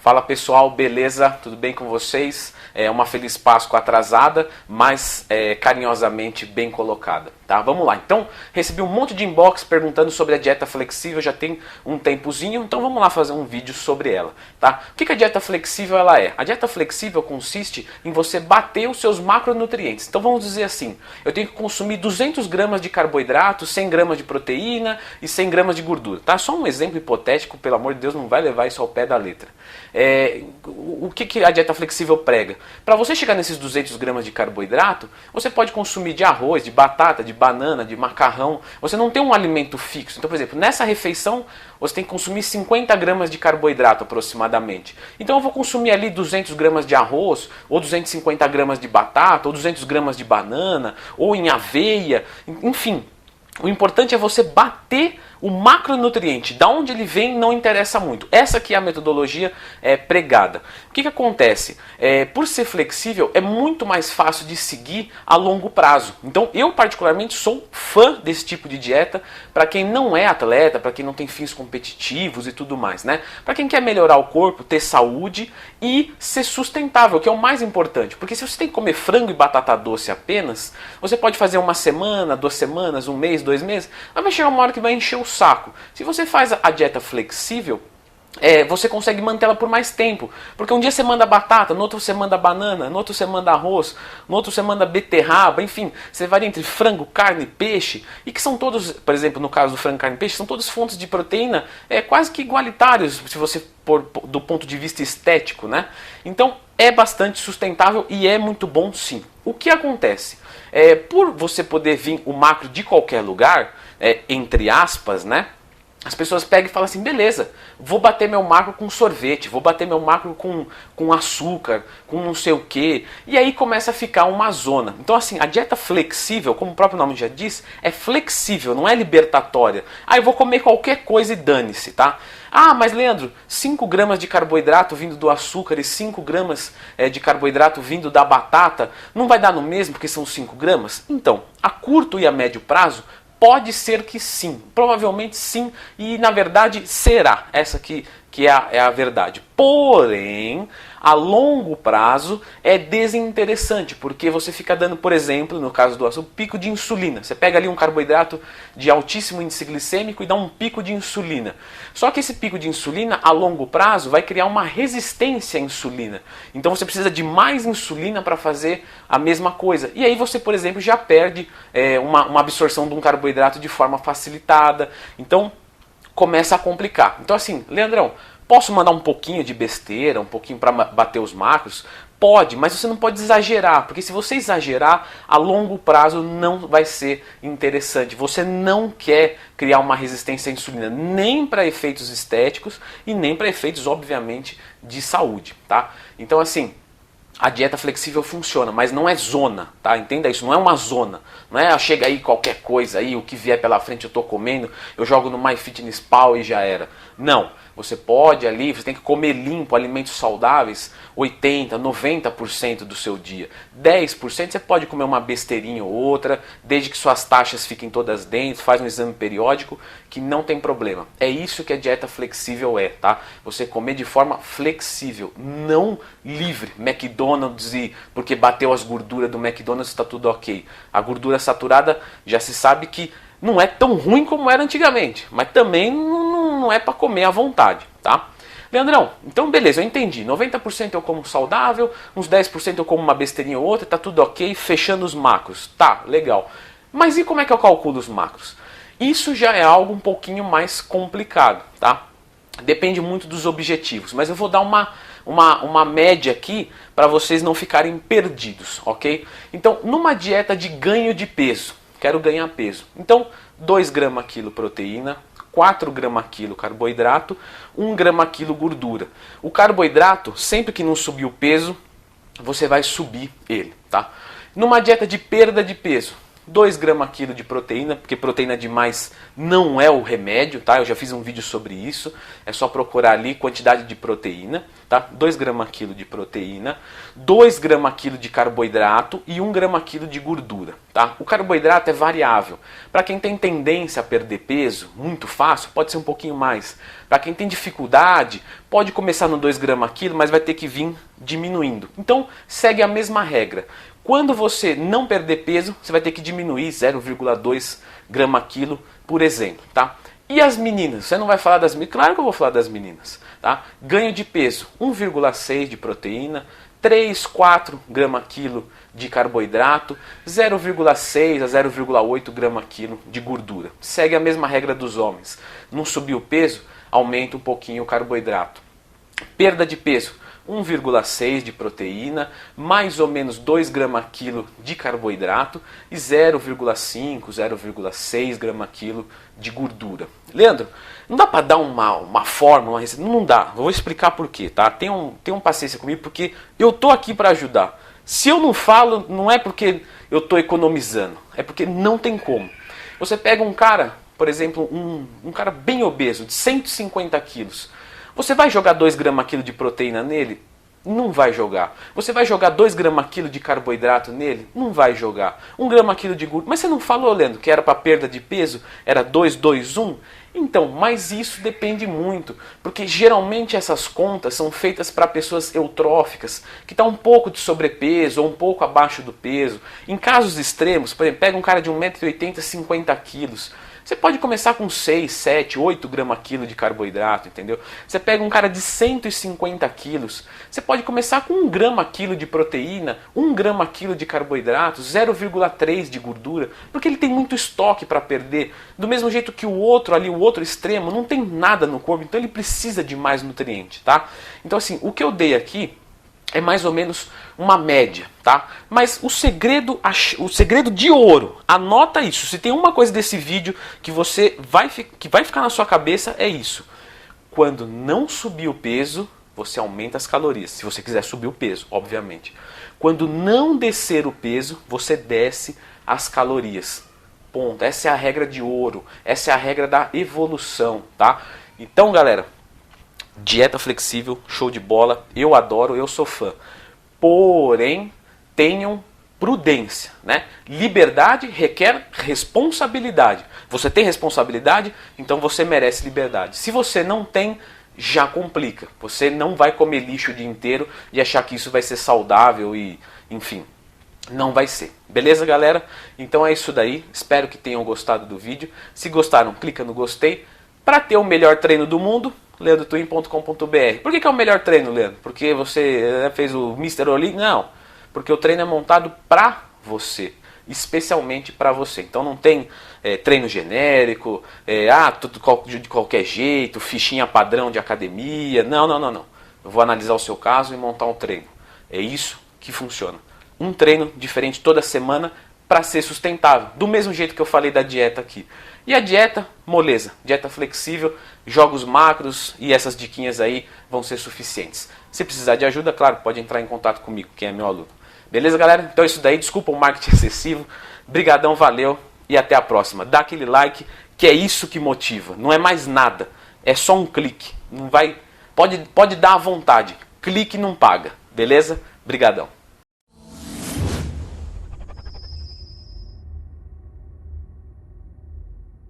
Fala pessoal, beleza? Tudo bem com vocês? Uma feliz Páscoa atrasada, mas carinhosamente bem colocada, tá? Vamos lá, então recebi um monte de inbox perguntando sobre a dieta flexível, já tem um tempozinho, então vamos lá fazer um vídeo sobre ela, tá? O que a dieta flexível ela é? A dieta flexível consiste em você bater os seus macronutrientes, então vamos dizer assim, eu tenho que consumir 200 gramas de carboidrato, 100 gramas de proteína e 100 gramas de gordura, tá? Só um exemplo hipotético, pelo amor de Deus, não vai levar isso ao pé da letra. O que a dieta flexível prega? Para você chegar nesses 200 gramas de carboidrato, você pode consumir de arroz, de batata, de banana, de macarrão. Você não tem um alimento fixo. Então, por exemplo, nessa refeição, você tem que consumir 50 gramas de carboidrato aproximadamente. Então eu vou consumir ali 200 gramas de arroz, ou 250 gramas de batata, ou 200 gramas de banana, ou em aveia, enfim. O importante é você bater o macronutriente, da onde ele vem não interessa muito. Essa aqui é a metodologia pregada. O que acontece? Por ser flexível, é muito mais fácil de seguir a longo prazo. Então eu particularmente sou fã desse tipo de dieta para quem não é atleta, para quem não tem fins competitivos e tudo mais, né? Para quem quer melhorar o corpo, ter saúde e ser sustentável, que é o mais importante. Porque se você tem que comer frango e batata doce apenas, você pode fazer uma semana, 2 semanas, 1 mês, 2 meses, mas vai chegar uma hora que vai encher o saco. Se você faz a dieta flexível, você consegue mantê-la por mais tempo. Porque um dia você manda batata, no outro você manda banana, no outro você manda arroz, no outro você manda beterraba, enfim, você varia entre frango, carne, peixe, e que são todos, por exemplo, no caso do frango, carne e peixe, são todas fontes de proteína quase que igualitários, se você for do ponto de vista estético, né? Então é bastante sustentável e é muito bom sim. O que acontece? Por você poder vir o macro de qualquer lugar, entre aspas, né? As pessoas pegam e falam assim, beleza, vou bater meu macro com sorvete, vou bater meu macro com açúcar, com não sei o que. E aí começa a ficar uma zona. Então assim, a dieta flexível, como o próprio nome já diz, é flexível, não é libertatória. Eu vou comer qualquer coisa e dane-se, tá? Mas Leandro, 5 gramas de carboidrato vindo do açúcar e 5 gramas de carboidrato vindo da batata, não vai dar no mesmo porque são 5 gramas? Então, a curto e a médio prazo, pode ser que sim, provavelmente sim, e na verdade será, essa que é a verdade. Porém, a longo prazo é desinteressante, porque você fica dando, por exemplo, no caso do açúcar, pico de insulina. Você pega ali um carboidrato de altíssimo índice glicêmico e dá um pico de insulina. Só que esse pico de insulina, a longo prazo, vai criar uma resistência à insulina. Então você precisa de mais insulina para fazer a mesma coisa. E aí você, por exemplo, já perde uma absorção de um carboidrato de forma facilitada. Então começa a complicar. Então assim, Leandrão, posso mandar um pouquinho de besteira, um pouquinho para bater os macros? Pode, mas você não pode exagerar, porque se você exagerar, a longo prazo não vai ser interessante. Você não quer criar uma resistência à insulina, nem para efeitos estéticos e nem para efeitos, obviamente, de saúde, tá? Então assim, a dieta flexível funciona, mas não é zona, tá? Entenda isso, não é uma zona. Não é chega aí qualquer coisa aí, o que vier pela frente eu tô comendo, eu jogo no MyFitnessPal e já era. Não, você pode ali, você tem que comer limpo, alimentos saudáveis, 80%, 90% do seu dia. 10% você pode comer uma besteirinha ou outra, desde que suas taxas fiquem todas dentro, faz um exame periódico, que não tem problema. É isso que a dieta flexível é, tá? Você comer de forma flexível, não livre. McDonald's porque bateu as gorduras do McDonald's está tudo ok. A gordura saturada já se sabe que não é tão ruim como era antigamente, mas também não é para comer à vontade, tá? Leandrão, então beleza, eu entendi, 90% eu como saudável, uns 10% eu como uma besteirinha ou outra, tá tudo ok, fechando os macros, tá, legal. Mas e como é que eu calculo os macros? Isso já é algo um pouquinho mais complicado, tá? Depende muito dos objetivos, mas eu vou dar uma média aqui para vocês não ficarem perdidos, ok? Então, numa dieta de ganho de peso, quero ganhar peso, então 2 gramas quilo proteína, 4 gramas quilo carboidrato, 1 grama quilo gordura. O carboidrato, sempre que não subir o peso, você vai subir ele, tá? Numa dieta de perda de peso, 2 gramas quilo de proteína, porque proteína demais não é o remédio, tá? Eu já fiz um vídeo sobre isso, é só procurar ali quantidade de proteína, tá? 2 gramas quilo de proteína, 2 gramas quilo de carboidrato e 1 grama quilo de gordura, tá? O carboidrato é variável. Para quem tem tendência a perder peso, muito fácil, pode ser um pouquinho mais. Para quem tem dificuldade, pode começar no 2 gramas quilo, mas vai ter que vir diminuindo. Então, segue a mesma regra. Quando você não perder peso, você vai ter que diminuir 0,2 grama quilo, por exemplo, tá? E as meninas? Você não vai falar das meninas? Claro que eu vou falar das meninas, tá? Ganho de peso, 1,6 de proteína, 3, 4 grama quilo de carboidrato, 0,6 a 0,8 grama quilo de gordura. Segue a mesma regra dos homens. Não subiu o peso, aumenta um pouquinho o carboidrato. Perda de peso, 1,6 de proteína, mais ou menos 2 grama quilo de carboidrato e 0,5, 0,6 grama quilo de gordura. Leandro, não dá para dar uma fórmula, uma receita? Não dá, vou explicar por quê, tá? Tenham paciência comigo, porque eu tô aqui para ajudar. Se eu não falo, não é porque eu tô economizando, é porque não tem como. Você pega um cara, por exemplo, um cara bem obeso, de 150 quilos, você vai jogar 2 gramas quilo de proteína nele? Não vai jogar. Você vai jogar 2 gramas quilo de carboidrato nele? Não vai jogar. 1 grama quilo de gordura. Mas você não falou, Leandro, que era para perda de peso? Era 2, 2, 1? Então, mas isso depende muito, porque geralmente essas contas são feitas para pessoas eutróficas, que estão um pouco de sobrepeso ou um pouco abaixo do peso. Em casos extremos, por exemplo, pega um cara de 1,80 m, 50 quilos. Você pode começar com 6, 7, 8 gramas quilo de carboidrato, entendeu? Você pega um cara de 150 quilos, você pode começar com 1 grama quilo de proteína, 1 grama quilo de carboidrato, 0,3 de gordura, porque ele tem muito estoque para perder. Do mesmo jeito que o outro ali, o outro extremo, não tem nada no corpo, então ele precisa de mais nutriente, tá? Então assim, o que eu dei aqui é mais ou menos uma média, tá? Mas o segredo de ouro, anota isso. Se tem uma coisa desse vídeo que que vai ficar na sua cabeça, é isso. Quando não subir o peso, você aumenta as calorias. Se você quiser subir o peso, obviamente. Quando não descer o peso, você desce as calorias. Ponto. Essa é a regra de ouro. Essa é a regra da evolução, tá? Então, galera, dieta flexível, show de bola, eu adoro, eu sou fã. Porém, tenham prudência, né? Liberdade requer responsabilidade. Você tem responsabilidade, então você merece liberdade. Se você não tem, já complica. Você não vai comer lixo o dia inteiro e achar que isso vai ser saudável e, enfim, não vai ser. Beleza, galera? Então é isso daí. Espero que tenham gostado do vídeo. Se gostaram, clica no gostei. Para ter o melhor treino do mundo, leandrotwin.com.br. Por que é o melhor treino, Leandro? Porque você fez o Mr. Olympia? Não, porque o treino é montado para você, especialmente para você. Então não tem treino genérico, tudo de qualquer jeito, fichinha padrão de academia. Não. Eu vou analisar o seu caso e montar um treino. É isso que funciona. Um treino diferente toda semana para ser sustentável. Do mesmo jeito que eu falei da dieta aqui. E a dieta, moleza, dieta flexível, jogos macros e essas diquinhas aí vão ser suficientes. Se precisar de ajuda, claro, pode entrar em contato comigo, quem é meu aluno. Beleza, galera? Então é isso daí, desculpa o marketing excessivo. Brigadão, valeu e até a próxima. Dá aquele like, que é isso que motiva. Não é mais nada, é só um clique. Não vai, pode dar à vontade. Clique não paga, beleza? Brigadão.